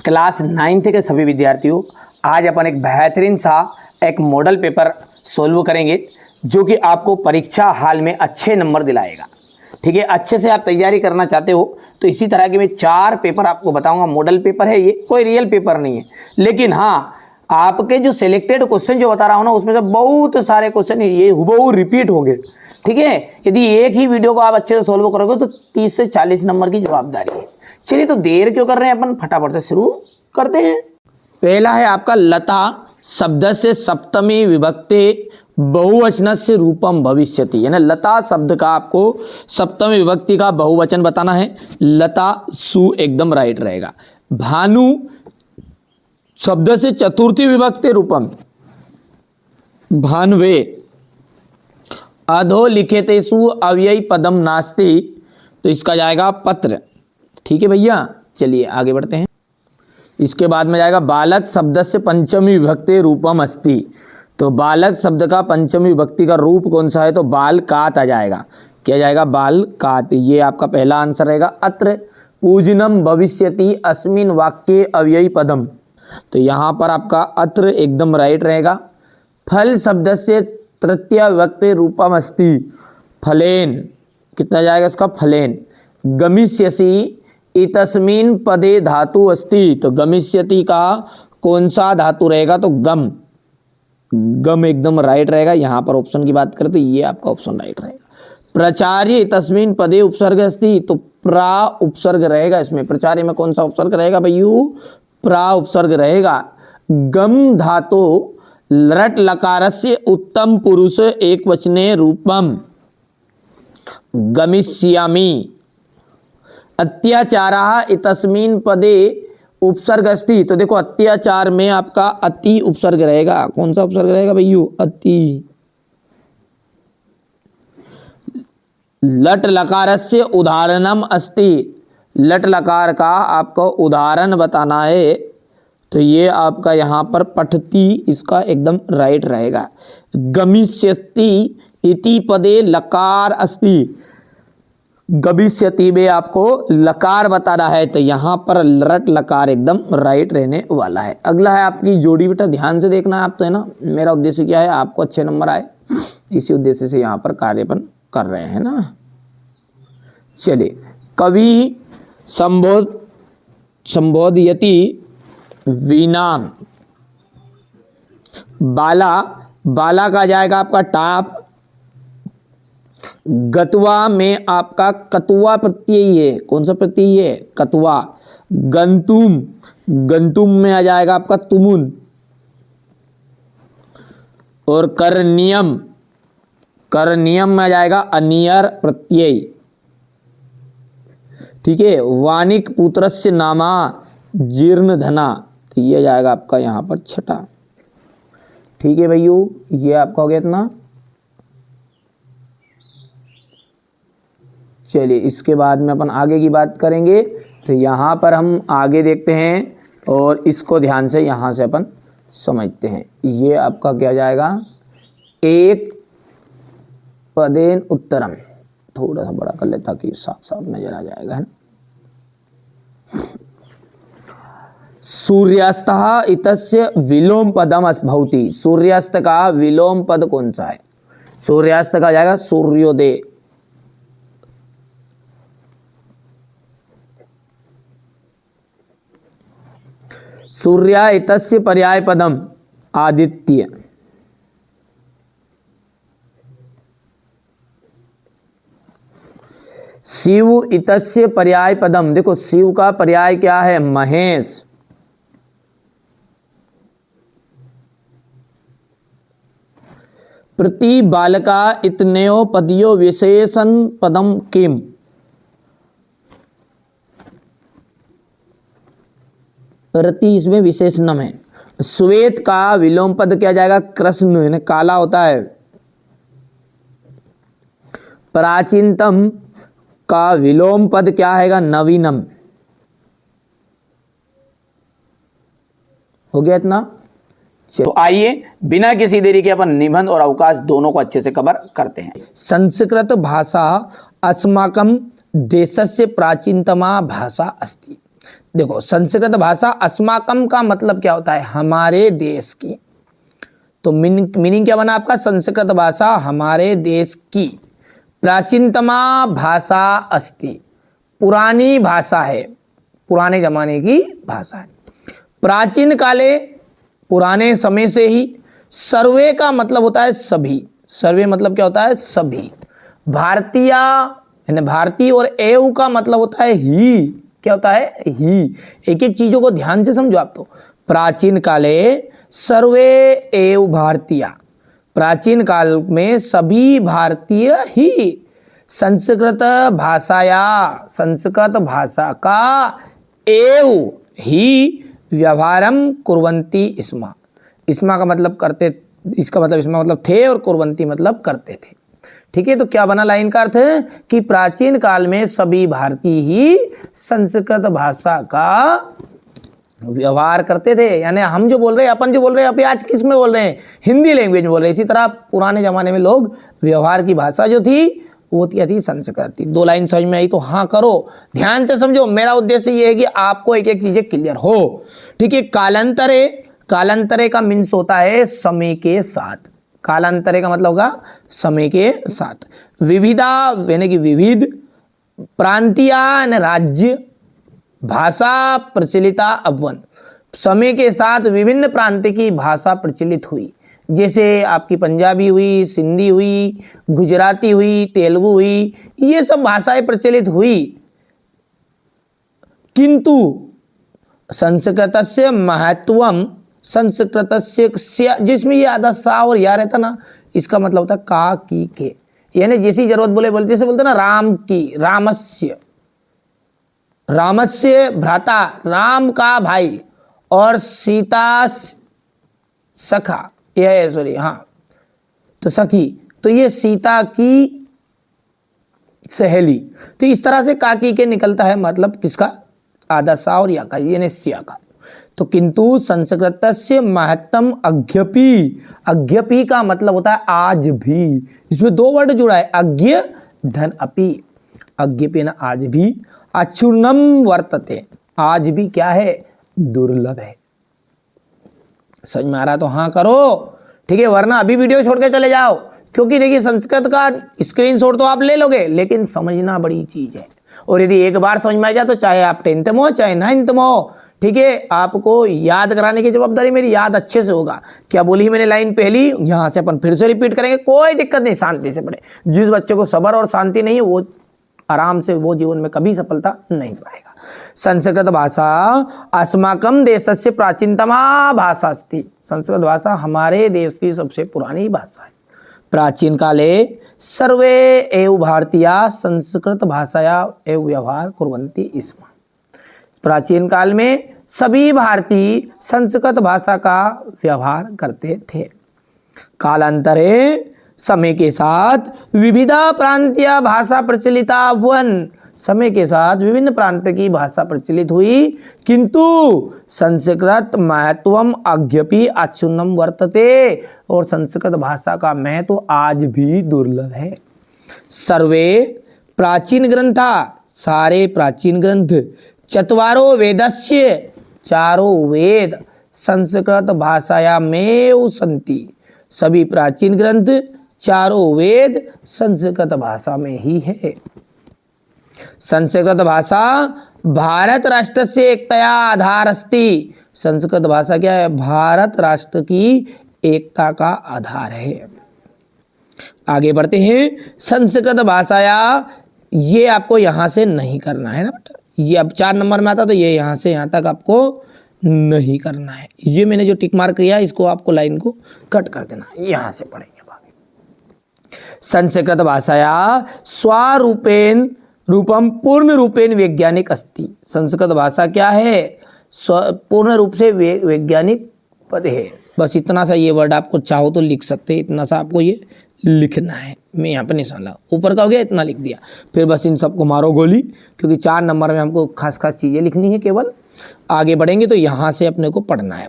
Class 9th के सभी विद्यार्थियों, आज अपन एक बेहतरीन सा एक मॉडल पेपर सोल्व करेंगे जो कि आपको परीक्षा हाल में अच्छे नंबर दिलाएगा। ठीक है, अच्छे से आप तैयारी करना चाहते हो तो इसी तरह के मैं 4 पेपर आपको बताऊंगा। मॉडल पेपर है, ये कोई रियल पेपर नहीं है, लेकिन हाँ आपके जो सिलेक्टेड क्वेश्चन जो बता रहा हूँ ना उसमें से बहुत सारे क्वेश्चन ये हुबहू रिपीट होंगे। ठीक है, यदि एक ही वीडियो को आप अच्छे से सोल्व करोगे तो 30 से 40 नंबर की जवाबदारी है। चलिए तो देर क्यों कर रहे हैं, अपन फटाफट से शुरू करते हैं। पहला है आपका लता शब्द से सप्तमी विभक्ति बहुवचन से रूपम भविष्यति, यानी लता शब्द का आपको सप्तमी विभक्ति का बहुवचन बताना है। लता सु एकदम राइट रहेगा। भानु शब्द से चतुर्थी विभक्ति रूपम भानवे। अधो लिखितेषु अव्ययी पदम नास्ति, तो इसका जाएगा पत्र। ठीक है भैया, चलिए आगे बढ़ते हैं। इसके बाद में जाएगा बालक शब्द से पंचमी विभक्ति रूपम अस्ति, तो बालक शब्द का पंचमी विभक्ति का रूप कौन सा है, तो बाल कात आ जाएगा। क्या जाएगा, बाल कात। ये आपका पहला आंसर रहेगा। अत्र पूजनम भविष्यति अस्मिन वाक्ये अव्ययी पदम, तो यहाँ पर आपका अत्र एकदम राइट रहेगा। फल शब्द से तृतीय विभक्ति रूपम अस्ति, फलेन। कितना जाएगा इसका, फलेन। गमिष्यसि इतस्मिन् पदे धातु अस्ति, तो गमिष्यति का कौन सा धातु रहेगा, तो गम। गम एकदम राइट रहेगा। यहाँ पर ऑप्शन की बात करें तो ये आपका ऑप्शन राइट रहेगा। प्रचार्य तस्मिन् पदे उपसर्ग अस्ति, तो प्रा उपसर्ग रहेगा इसमें। प्रचार्य में कौन सा उपसर्ग रहेगा भैयू, प्रा उपसर्ग रहेगा। गम धातु लट लकारस्य उत्तम पुरुष एक वचने रूपम गमिष्यामि। अत्याचारः इतस्मिन् पदे उपसर्ग अस्ति, तो देखो अत्याचार में आपका अति उपसर्ग रहेगा। कौन सा उपसर्ग रहेगा भैयू, अति। लट लकारस्य उदाहरणम अस्ति, लट लकार का आपको उदाहरण बताना है, तो ये आपका यहाँ पर पठती इसका एकदम राइट रहेगा। गमिष्यति इति पदे लकार अस्ति, गमिष्यति में आपको लकार बताना है, तो यहाँ पर लट लकार एकदम राइट रहने वाला है। अगला है आपकी जोड़ी। बेटा ध्यान से देखना है आप, तो है ना, मेरा उद्देश्य क्या है, आपको अच्छे नंबर आए, इसी उद्देश्य से यहाँ पर कार्यपन कर रहे हैं ना। चलिए, कवि संबोधयति वीणाम। बाला, बाला का जाएगा आपका टाप। गतवा में आपका कतुआ प्रत्यय है। कौन सा प्रत्यय है, कतुआ। गंतुम, गंतुम में आ जाएगा आपका तुमुन। और करनियम, करनियम में आ जाएगा अनियर प्रत्यय। ठीक है। वानिक पुत्रस्य नामा जीर्ण धना, तो ये जाएगा आपका यहाँ पर छठा। ठीक है भैयू, ये आपका हो गया इतना। चलिए इसके बाद में अपन आगे की बात करेंगे, तो यहाँ पर हम आगे देखते हैं और इसको ध्यान से यहाँ से अपन समझते हैं। ये आपका क्या जाएगा, एक पदेन उत्तरम। थोड़ा सा बड़ा कर ले ताकि साफ साफ नजर आ जाएगा, है ना। सूर्यास्तः इतस्य विलोम पदम भवति, सूर्यास्त का विलोम पद कौन सा है, सूर्यास्त का जाएगा सूर्योदय। सूर्या इतस्य पर्याय पदम आदित्य। शिव इतस्य पर्याय पदम, देखो शिव का पर्याय क्या है, महेश। प्रति बालका इतनेयो पदियो विशेषण पदम किम, प्रति इसमें विशेषणम है। श्वेत का विलोम पद क्या जाएगा, कृष्ण, यानी काला होता है। प्राचीनतम का विलोम पद क्या है, नवीनम। हो गया इतना। तो आइए बिना किसी देरी के अपन निबंध और अवकाश दोनों को अच्छे से कवर करते हैं। संस्कृत भाषा अस्माकं देशस्य प्राचीनतमा भाषा अस्ति। देखो संस्कृत भाषा अस्माकम का मतलब क्या होता है, हमारे देश की। तो मीनिंग क्या बना आपका, संस्कृत भाषा हमारे देश की प्राचीनतमा भाषा अस्ति, पुरानी भाषा है, पुराने जमाने की भाषा है। प्राचीन काले, पुराने समय से ही। सर्वे का मतलब होता है सभी, सर्वे मतलब क्या होता है, सभी। भारतीय यानी भारतीय, और एव का मतलब होता है ही, क्या होता है, ही। एक एक चीजों को ध्यान से समझो आप। तो प्राचीन काले सर्वे एव भारतीय, प्राचीन काल में सभी भारतीय ही संस्कृत भाषाया, संस्कृत भाषा का एव ही व्यवहारम कुर्वन्ति स्म। स्म का मतलब करते, इसका मतलब स्म मतलब थे, और कुर्वन्ति मतलब करते थे। ठीक है, तो क्या बना लाइन का अर्थ कि प्राचीन काल में सभी भारतीय ही संस्कृत भाषा का व्यवहार करते थे। यानी हम जो बोल रहे हैं, अपन जो बोल रहे हैं, अभी आज किस में बोल रहे हैं, हिंदी लैंग्वेज में बोल रहे हैं। इसी तरह पुराने जमाने में लोग व्यवहार की भाषा जो थी वो क्या थी, संस्कृत थी। 2 लाइन समझ में आई तो हाँ करो, ध्यान से समझो। मेरा उद्देश्य ये है कि आपको एक एक चीजें क्लियर हो। ठीक है, कालांतरे, कालांतरे का मीन्स होता है समय के साथ। कालांतरे का मतलब होगा समय के साथ। विविधा यानी कि विविध, प्रांतीय राज्य, भाषा प्रचलिता अवन, समय के साथ विभिन्न प्रांत की भाषा प्रचलित हुई। जैसे आपकी पंजाबी हुई, सिंधी हुई, गुजराती हुई, तेलुगु हुई, ये सब भाषाएं प्रचलित हुई। किंतु संस्कृतस्य महत्वम, संस्कृतस्य, जिसमें ये आधा सा और या रहता ना, इसका मतलब होता है का, की, के। यानी जैसी जरूरत बोले जैसे बोलते ना राम की, रामस्य, रामस्य भ्राता, राम का भाई, और सीता सखा, यह सॉरी हाँ तो सखी, तो ये सीता की सहेली। तो इस तरह से काकी के निकलता है मतलब किसका, आधा सा और या का, यानी सिया का। तो किंतु संस्कृतस्य महत्तम अज्ञपि, अज्ञपि का मतलब होता है आज भी। इसमें 2 वर्ड जुड़ा है, अज्ञ धन अपि, अज्ञपि ना आज भी, अचूर्णम वर्तते, आज भी क्या है, दुर्लभ है। समझ में आ रहा तो हाँ करो। ठीक है, वरना अभी वीडियो छोड़ के चले जाओ, क्योंकि देखिए संस्कृत का स्क्रीनशॉट तो आप ले लोगे, लेकिन समझना बड़ी चीज है। और यदि एक बार समझ में आ जाए तो चाहे आप 10th में हो चाहे 9th में हो, ठीक है, आपको याद कराने की जवाबदारी मेरी, याद अच्छे से होगा। क्या बोली मैंने लाइन पहली, यहां से अपन फिर से रिपीट करेंगे, कोई दिक्कत नहीं, शांति से पढ़े। जिस बच्चे को सब्र और शांति नहीं है वो आराम से, वो जीवन में कभी सफलता नहीं पाएगा। संस्कृत भाषा अस्माकं देशस्य प्राचीनतमा भाषा अस्ति, संस्कृत भाषा हमारे देश की सबसे पुरानी भाषा है। प्राचीन काले सर्वे एव भारतीय संस्कृत भाषाया एव व्यवहार कुर्वन्ति स्म, प्राचीन काल में सभी भारतीय संस्कृत भाषा का व्यवहार करते थे। कालांतरे समय के साथ विविधा प्रांतीय भाषा प्रचलिता अभवन्, समय के साथ विभिन्न प्रांत की भाषा प्रचलित हुई, किंतु संस्कृत महत्वम अज्ञपि अक्षुण्णम वर्तते, और संस्कृत भाषा का महत्व आज भी दुर्लभ है। सर्वे प्राचीन ग्रंथा, सारे प्राचीन ग्रंथ, चत्वारो वेदस्य, चारों वेद संस्कृत भाषायामेव सन्ति, सभी प्राचीन ग्रंथ, चारों वेद संस्कृत भाषा में ही है। संस्कृत भाषा भारत राष्ट्र से एकतया आधार अस्ति, संस्कृत भाषा क्या है, भारत राष्ट्र की एकता का आधार है। आगे बढ़ते हैं। संस्कृत भाषाया, ये आपको यहां से नहीं करना है ना बेटा, ये अब 4 नंबर में आता तो ये यहां से यहां तक आपको नहीं करना है। ये मैंने जो टिक मार्क किया इसको आपको लाइन को कट कर देना, यहां से पढ़ेंगे। संस्कृत भाषाया स्वरूपेण रूपम पूर्ण रूपेण वैज्ञानिक अस्ति, संस्कृत भाषा क्या है, पूर्ण रूप से वैज्ञानिक पद है। बस इतना सा ये वर्ड आपको चाहो तो लिख सकते हैं, इतना सा आपको ये लिखना है। मैं यहाँ पे निशान लगा, ऊपर का हो गया, इतना लिख दिया, फिर बस इन सबको मारो गोली, क्योंकि 4 नंबर में हमको खास खास चीज़ें लिखनी है केवल। आगे बढ़ेंगे तो यहाँ से अपने को पढ़ना है।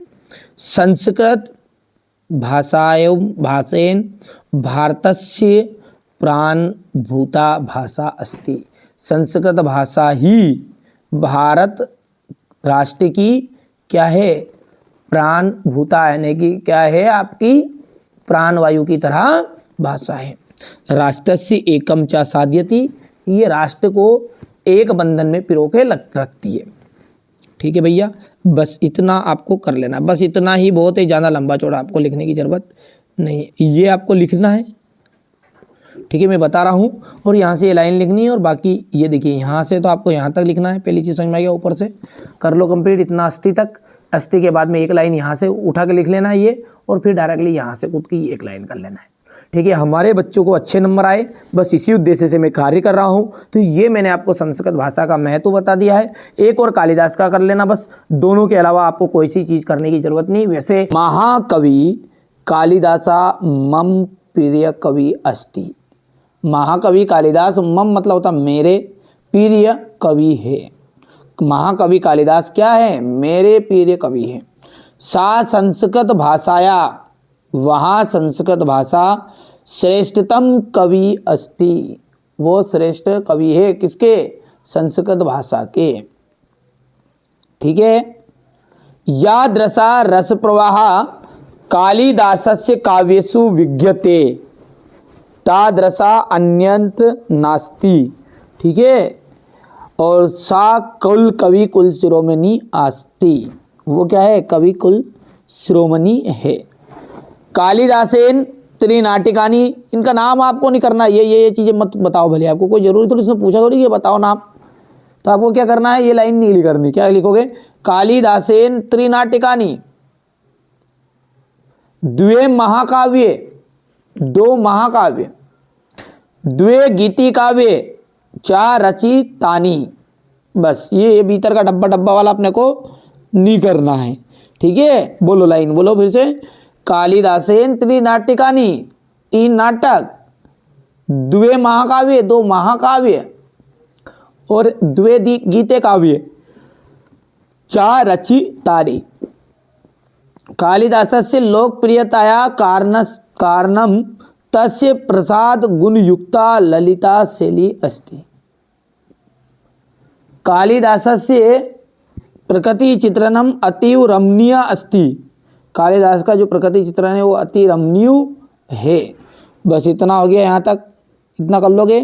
संस्कृत भाषेन भारतस्य प्राणभूता भाषा अस्ति, संस्कृत भाषा ही भारत राष्ट्र की क्या है, प्राण भूता, यानी कि क्या है, आपकी प्राणवायु की तरह भाषा है। राष्ट्रस्य एकम च साध्यति, ये राष्ट्र को एक बंधन में पिरो के रखती है। ठीक है भैया, बस इतना आपको कर लेना, बस इतना ही बहुत है, ज़्यादा लंबा चौड़ा आपको लिखने की ज़रूरत नहीं, ये आपको लिखना है। ठीक है, मैं बता रहा हूँ, और यहाँ से ये लाइन लिखनी है, और बाकी ये देखिए यहाँ से तो आपको यहाँ तक लिखना है। पहली चीज़ समझ में आ गया, ऊपर से कर लो कंप्लीट इतना अस्थि तक। अस्थि के बाद में एक लाइन यहाँ से उठा के लिख लेना है ये, और फिर डायरेक्टली यहाँ से कूद के एक लाइन कर लेना है। ठीक है, हमारे बच्चों को अच्छे नंबर आए, बस इसी उद्देश्य से मैं कार्य कर रहा हूँ। तो ये मैंने आपको संस्कृत भाषा का महत्व बता दिया है। एक और कालिदास का कर लेना, बस दोनों के अलावा आपको कोई सी चीज़ करने की जरूरत नहीं। वैसे महाकवि कालिदासा मम प्रिय कवि अस्ति, महाकवि कालिदास, मम मतलब होता मेरे, प्रिय कवि है। महाकवि कालिदास क्या है, मेरे प्रिय कवि है। सा संस्कृत भाषाया, वहाँ संस्कृत भाषा श्रेष्ठतम कवि अस्ति, वो श्रेष्ठ कवि है किसके, संस्कृत भाषा के। ठीक है, यादृशा रस प्रवाह कालिदासस्य काव्येषु विद्यते तादृशा अन्यत्र नास्ति। ठीक है, और सा कुल कवि कुल शिरोमणि अस्ति, वो क्या है, कवि कुल शिरोमणि है। कालिदासेन त्रिनाटिकानि, इनका नाम आपको नहीं करना, ये चीज़ें मत बताओ भले, आपको कोई जरूरी थोड़ी, इसमें पूछा थोड़ी ये बताओ नाम, तो आपको क्या करना है, ये लाइन नहीं करनी। क्या लिखोगे, कालिदासेन त्रिनाटिकानि द्वे महाकाव्ये, दो महाकाव्य, द्वे गीति काव्ये चा रचितानि, बस ये भीतर का डब्बा डब्बा वाला अपने को नहीं करना है। ठीक है, बोलो लाइन बोलो फिर से, कालिदासेन त्रिनाटिकानि, तीन नाटक, द्वे महाकाव्य, दो महाकाव्य, और द्वे गीते काव्य, चा रचितानि। कालिदासस्य लोकप्रियताया कारणम तस्य प्रसाद गुणयुक्ता ललिता शैली अस्ति। कालिदासस्य प्रकृति चित्रणम अतीव रमणीय अस्ति, कालिदास का जो प्रकृति चित्रण है वो अति रमणीय है। बस इतना हो गया, यहाँ तक इतना कर लोगे।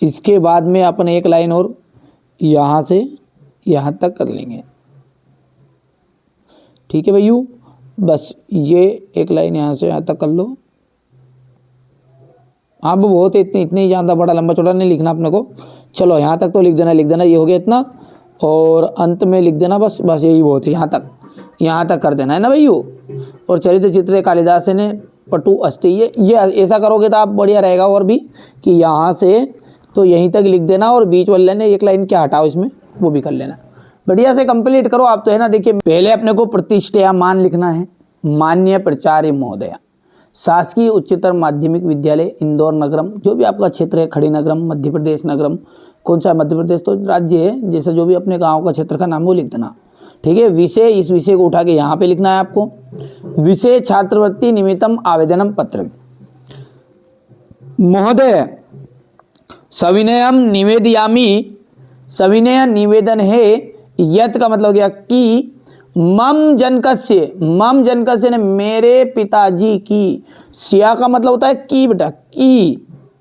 इसके बाद में अपन एक लाइन और यहाँ से यहाँ तक कर लेंगे। ठीक है भैया, बस ये एक लाइन यहाँ से यहाँ तक कर लो। आप बहुत इतनी ज़्यादा बड़ा लंबा चौड़ा नहीं लिखना अपने को। चलो यहाँ तक तो लिख देना, ये हो गया इतना, और अंत में लिख देना बस यही बहुत है। यहाँ तक कर देना है ना भैया। और चरित्र चित्र कालिदास ने पटु अस्ति, ये ऐसा करोगे तो आप बढ़िया रहेगा। और भी कि यहाँ से तो यहीं तक लिख देना, और बीच वाले लाइन एक लाइन क्या हटाओ इसमें, वो भी कर लेना। बढ़िया से कंप्लीट करो आप तो, है ना। देखिए पहले अपने को प्रतिष्ठया मान लिखना है। मान्य प्राचार्य महोदय, शासकीय उच्चतर माध्यमिक विद्यालय इंदौर नगरम, जो भी आपका क्षेत्र है, खड़ी नगरम, मध्य प्रदेश नगरम, कौन सा मध्य प्रदेश तो राज्य है, जैसे जो भी अपने गांव का क्षेत्र का नाम वो लिख देना। ठीक है, विषय, इस विषय को उठा के यहाँ पे लिखना है आपको। विषय छात्रवृत्ति निमित्तम आवेदनम पत्र। महोदय सविनयम निवेदयामि, सविनय निवेदन है, यत का मतलब क्या कि मम जनकस्य, मम जनकस्य ने मेरे पिताजी की, सिया का मतलब होता है की बेटा, की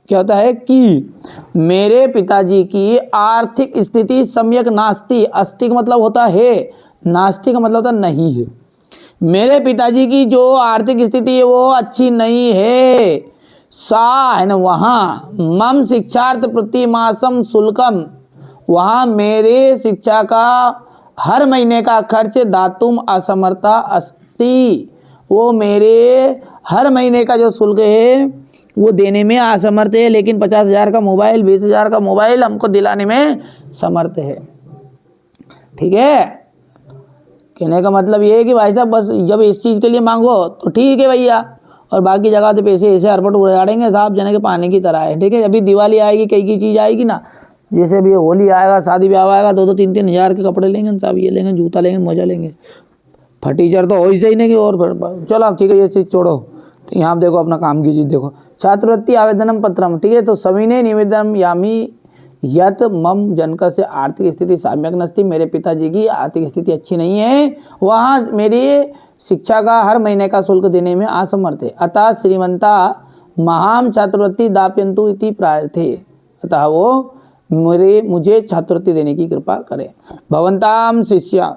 क्या होता है की, मेरे पिताजी की आर्थिक स्थिति सम्यक नास्ति, अस्ति का मतलब होता है, नास्ति का मतलब होता नहीं है। मेरे पिताजी की जो आर्थिक स्थिति है वो अच्छी नहीं है। सा है ना, वहाँ मम शिक्षार्थ प्रतिमासम शुल्कम, वहाँ मेरे शिक्षा का हर महीने का खर्च दातुम असमर्था अस्ति, वो मेरे हर महीने का जो शुल्क है वो देने में असमर्थ है। लेकिन 50,000 का मोबाइल, 20,000 का मोबाइल हमको दिलाने में समर्थ है। ठीक है, कहने का मतलब ये है कि भाई साहब बस जब इस चीज़ के लिए मांगो तो ठीक है भैया, और बाकी जगह तो पैसे ऐसे हरपट उड़ाड़ेंगे साहब जने के पानी की तरह है। ठीक है, अभी दिवाली आएगी, कई की चीज़ आएगी ना, जैसे भी होली आएगा, शादी ब्याह आएगा, 2-2, 3-3 हज़ार के कपड़े लेंगे साहब, ये लेंगे, जूता लेंगे, मोजा लेंगे, फटीचर तो हो ही सही नहीं। और फिर चलो ठीक है, ये चीज़ छोड़ो, यहाँ आप देखो अपना काम की चीज़ देखो। छात्रवृत्ति आवेदनम पत्रम, ठीक है, तो सविनय निवेदनम यामी यत मम जनक से आर्थिक स्थिति सम्यक नस्ति, मेरे पिताजी की आर्थिक स्थिति अच्छी नहीं है, वहाँ मेरी शिक्षा का हर महीने का शुल्क देने में असमर्थ है। अतः श्रीमंता महाम छात्रवृत्ति दापयन्तु इति प्रार्थे, अतः वो मुझे छात्रवृत्ति देने की कृपा करें। भवन्ताम शिष्या